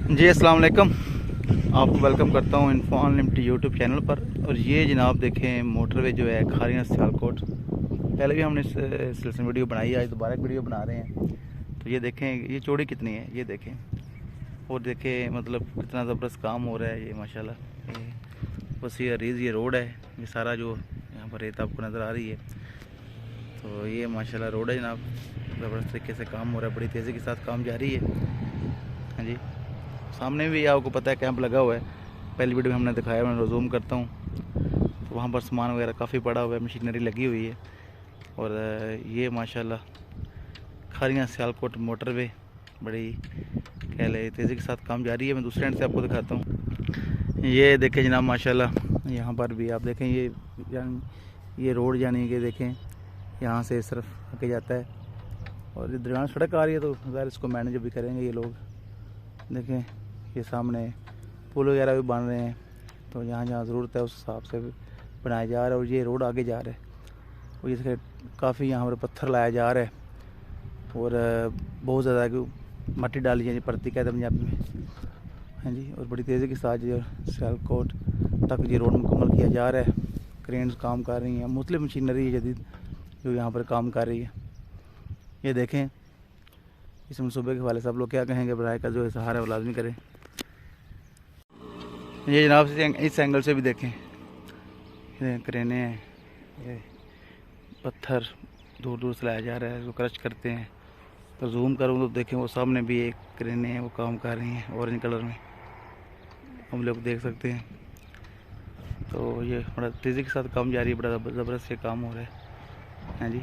जी अस्सलाम वालेकुम। आपको वेलकम करता हूँ इन्फो अनलिमिटेड यूट्यूब चैनल पर। और ये जनाब देखें मोटरवे जो है खारियां सियालकोट, पहले भी हमने इस सिलसिले में वीडियो बनाई है, आज दोबारा एक वीडियो बना रहे हैं। तो ये देखें ये चौड़ी कितनी है, ये देखें। और देखें मतलब कितना ज़बरदस्त काम हो रहा है ये माशाल्लाह। ये बस ये अरीज़ ये रोड है, ये सारा जो यहाँ पर रेत आपको नज़र आ रही है। तो ये माशाल्लाह रोड है जनाब, ज़बरदस्त तरीके से काम हो रहा है, बड़ी तेज़ी के साथ काम जारी है। हाँ जी, सामने भी आपको पता है कैंप लगा हुआ है, पहली वीडियो में हमने दिखाया, मैं जूम करता हूँ तो वहाँ पर सामान वगैरह काफ़ी पड़ा हुआ है, मशीनरी लगी हुई है। और ये माशाल्लाह खारियां सियालकोट मोटरवे बड़ी कह ले तेज़ी के साथ काम जारी है। मैं दूसरे एंड से आपको दिखाता हूँ। ये देखें जनाब माशाल्लाह, यहाँ पर भी आप देखें ये रोड यानी कि देखें यहाँ से सिर्फ आके जाता है और ये दरमियान सड़क आ रही है, तो ज़ाहिर इसको मैनेज भी करेंगे ये लोग। देखें ये सामने पुल वगैरह भी बन रहे हैं, तो जहाँ जहाँ ज़रूरत है उस हिसाब से बनाया जा रहा है। और ये रोड आगे जा रहा है और ये काफ़ी यहाँ पर पत्थर लाया जा रहा है और बहुत ज़्यादा मट्टी डाली जाती पड़ती कहते हैं पंजाबी में। हाँ जी, और बड़ी तेज़ी के साथ ये सियालकोट तक ये रोड मुकम्मल किया जा रहा है। क्रेन्स काम कर रही हैं, मुख्तलिफ मशीनरी जदीद जो यहाँ पर काम कर रही है। ये देखें इस मनसूबे के हवाले से आप लोग क्या कहेंगे, बराए का जो इजहार है वो लाजमी करें। ये जनाब इस एंगल से भी देखें, ये क्रेने हैं, ये पत्थर दूर दूर से लाया जा रहा है, जो क्रश करते हैं। तो जूम करूँ तो देखें वो सामने भी एक क्रेने हैं, वो काम कर रही हैं ऑरेंज कलर में, हम लोग देख सकते हैं। तो ये बड़ा तेज़ी के साथ काम जारी है, बड़ा ज़बरदस्त ये काम हो रहा है। हाँ जी।